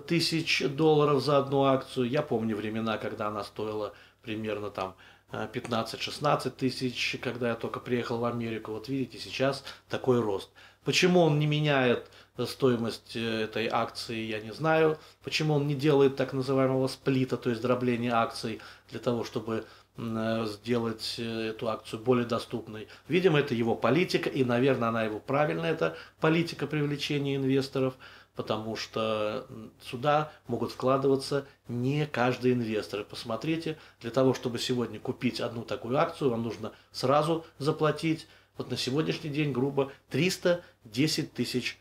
тысяч долларов за одну акцию. Я помню времена, когда она стоила примерно там 15-16 тысяч, когда я только приехал в Америку. Вот видите, сейчас такой рост. Почему он не меняет стоимость этой акции, я не знаю. Почему он не делает так называемого сплита, то есть дробления акций, для того, чтобы сделать эту акцию более доступной. Видимо, это его политика, и, наверное, она его правильная, это политика привлечения инвесторов, потому что сюда могут вкладываться не каждый инвестор. Посмотрите, для того, чтобы сегодня купить одну такую акцию, вам нужно сразу заплатить, вот на сегодняшний день, грубо, $310 тысяч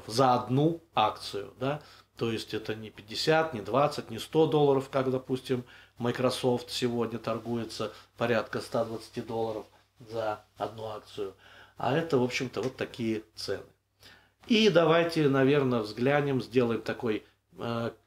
за одну акцию. Да? То есть это не 50, не 20, не $100, как, допустим, Microsoft сегодня торгуется порядка $120 за одну акцию. А это, в общем-то, вот такие цены. И давайте, наверное, сделаем такой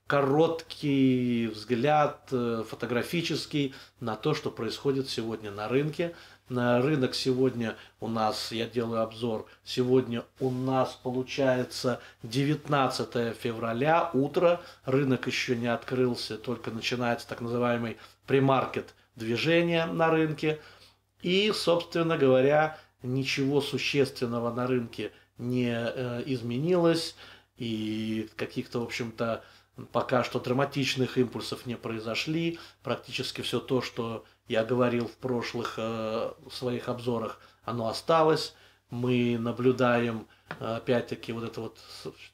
короткий взгляд фотографический на то, что происходит сегодня на рынке. На рынок сегодня у нас, я делаю обзор, сегодня у нас получается 19 февраля, утро, рынок еще не открылся, только начинается так называемый премаркет движения на рынке. И, собственно говоря, ничего существенного на рынке не изменилось, и каких-то, в общем-то, пока что драматичных импульсов не произошли. Практически все то, что я говорил в прошлых своих обзорах, оно осталось. Мы наблюдаем, опять-таки, вот это вот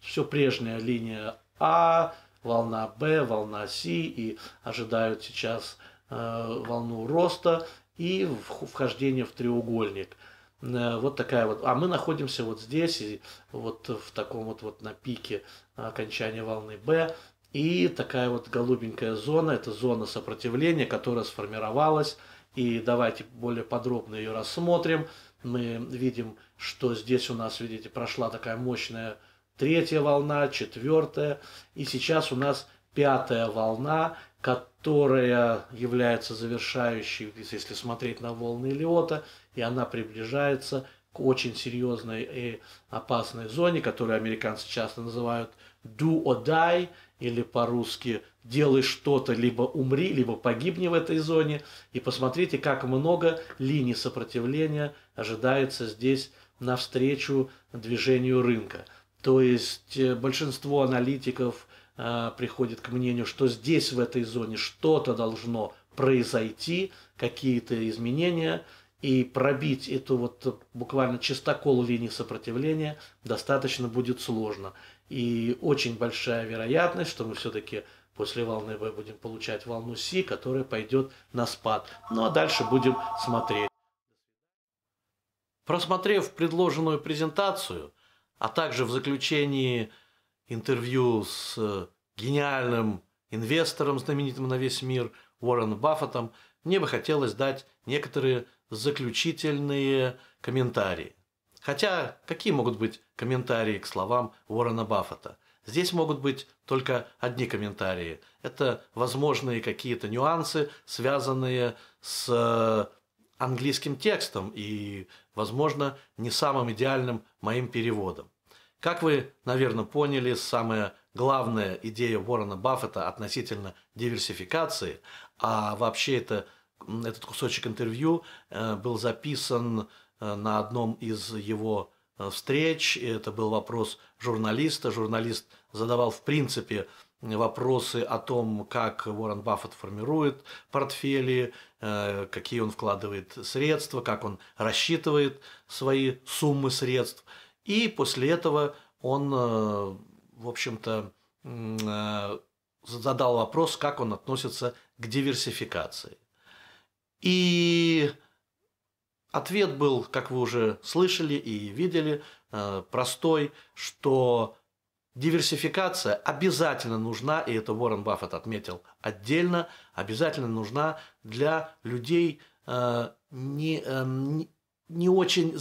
все прежняя линия А, волна Б, волна С, и ожидают сейчас волну роста и вхождение в треугольник. Вот такая вот. А мы находимся вот здесь, и вот в таком вот на пике окончания волны Б. И такая вот голубенькая зона, это зона сопротивления, которая сформировалась. И давайте более подробно ее рассмотрим. Мы видим, что здесь у нас, видите, прошла такая мощная третья волна, четвертая. И сейчас у нас пятая волна, которая является завершающей, если смотреть на волны Эллиота, и она приближается к очень серьезной и опасной зоне, которую американцы часто называют do or die, или по-русски делай что-то, либо умри, либо погибни в этой зоне. И посмотрите, как много линий сопротивления ожидается здесь навстречу движению рынка. То есть большинство аналитиков приходит к мнению, что здесь, в этой зоне, что-то должно произойти, какие-то изменения, и пробить эту вот буквально частокол линии сопротивления достаточно будет сложно. И очень большая вероятность, что мы все-таки после волны В будем получать волну С, которая пойдет на спад. Ну а дальше будем смотреть. Просмотрев предложенную презентацию, а также в заключении интервью с гениальным инвестором, знаменитым на весь мир, Уорреном Баффетом, мне бы хотелось дать некоторые заключительные комментарии. Хотя, какие могут быть комментарии к словам Уоррена Баффета? Здесь могут быть только одни комментарии. Это возможные какие-то нюансы, связанные с английским текстом и, возможно, не самым идеальным моим переводом. Как вы, наверное, поняли, самая главная идея Уоррена Баффета относительно диверсификации, а вообще этот кусочек интервью был записан на одном из его встреч. Это был вопрос журналиста. Журналист задавал, в принципе, вопросы о том, как Уоррен Баффет формирует портфели, какие он вкладывает средства, как он рассчитывает свои суммы средств. И после этого он, в общем-то, задал вопрос, как он относится к диверсификации. И ответ был, как вы уже слышали и видели, простой, что диверсификация обязательно нужна, и это Уоррен Баффет отметил отдельно, обязательно нужна для людей не очень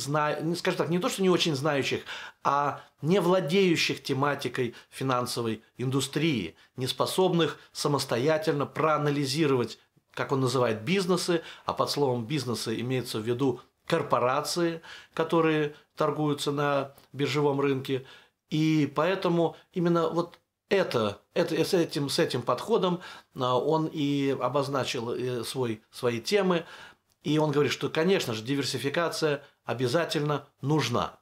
скажем так, не то, что не очень знающих, а не владеющих тематикой финансовой индустрии, не способных самостоятельно проанализировать, как он называет, бизнесы, а под словом бизнесы имеется в виду корпорации, которые торгуются на биржевом рынке. И поэтому именно вот с этим подходом он и обозначил свои темы. И он говорит, что, конечно же, диверсификация обязательно нужна.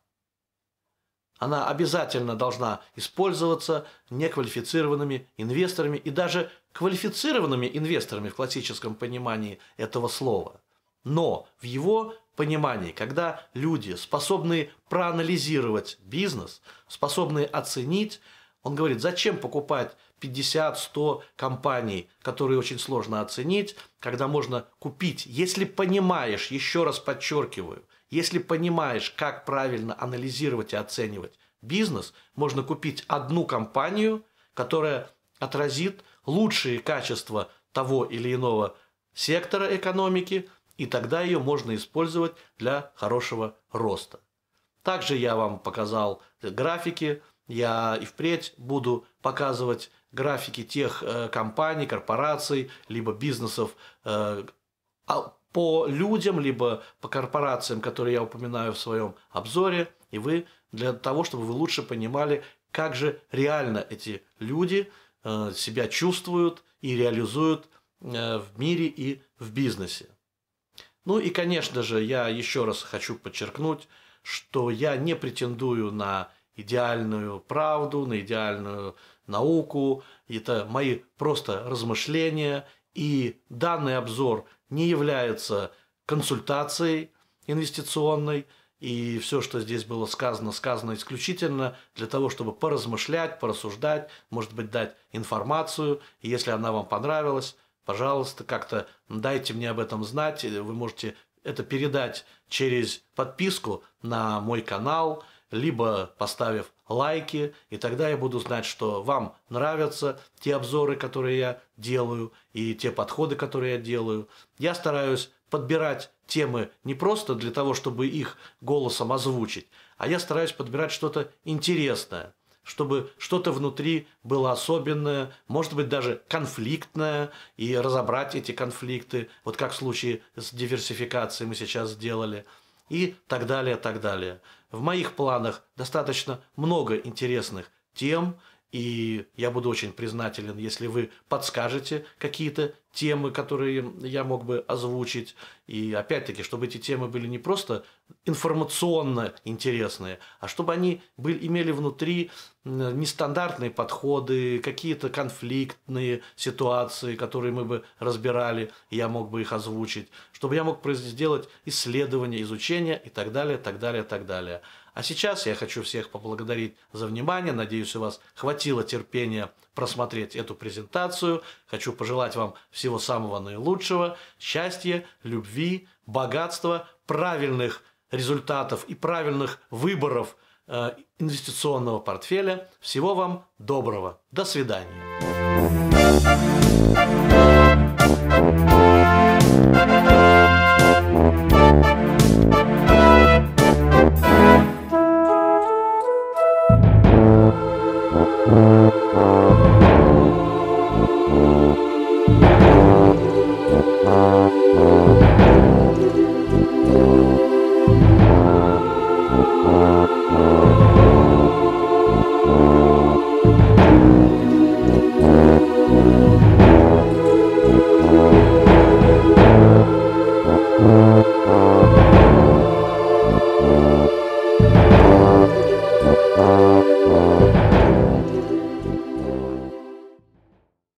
Она обязательно должна использоваться неквалифицированными инвесторами и даже квалифицированными инвесторами в классическом понимании этого слова. Но в его понимании, когда люди, способные проанализировать бизнес, способные оценить, он говорит, зачем покупать 50-100 компаний, которые очень сложно оценить, когда можно купить, если понимаешь, еще раз подчеркиваю, если понимаешь, как правильно анализировать и оценивать бизнес, можно купить одну компанию, которая отразит лучшие качества того или иного сектора экономики, и тогда ее можно использовать для хорошего роста. Также я вам показал графики. Я и впредь буду показывать графики тех компаний, корпораций, либо бизнесов по людям, либо по корпорациям, которые я упоминаю в своем обзоре. И вы, для того, чтобы вы лучше понимали, как же реально эти люди себя чувствуют и реализуют в мире и в бизнесе. Ну и, конечно же, я еще раз хочу подчеркнуть, что я не претендую на идеальную правду, на идеальную науку. Это мои просто размышления. И данный обзор не является консультацией инвестиционной. И все, что здесь было сказано, сказано исключительно для того, чтобы поразмышлять, порассуждать, может быть, дать информацию. И если она вам понравилась, пожалуйста, как-то дайте мне об этом знать. Вы можете это передать через подписку на мой канал, либо поставив лайки, и тогда я буду знать, что вам нравятся те обзоры, которые я делаю, и те подходы, которые я делаю. Я стараюсь подбирать темы не просто для того, чтобы их голосом озвучить, а я стараюсь подбирать что-то интересное, чтобы что-то внутри было особенное, может быть, даже конфликтное, и разобрать эти конфликты, вот как в случае с диверсификацией мы сейчас сделали, и так далее, так далее. В моих планах достаточно много интересных тем, и я буду очень признателен, если вы подскажете какие-то темы, которые я мог бы озвучить. И опять-таки, чтобы эти темы были не просто информационно интересные, а чтобы они имели внутри нестандартные подходы, какие-то конфликтные ситуации, которые мы бы разбирали, и я мог бы их озвучить, чтобы я мог сделать исследования, изучения и так далее, так далее, так далее. А сейчас я хочу всех поблагодарить за внимание. Надеюсь, у вас хватило терпения просмотреть эту презентацию. Хочу пожелать вам всего самого наилучшего, счастья, любви, богатства, правильных результатов и правильных выборов инвестиционного портфеля. Всего вам доброго. До свидания.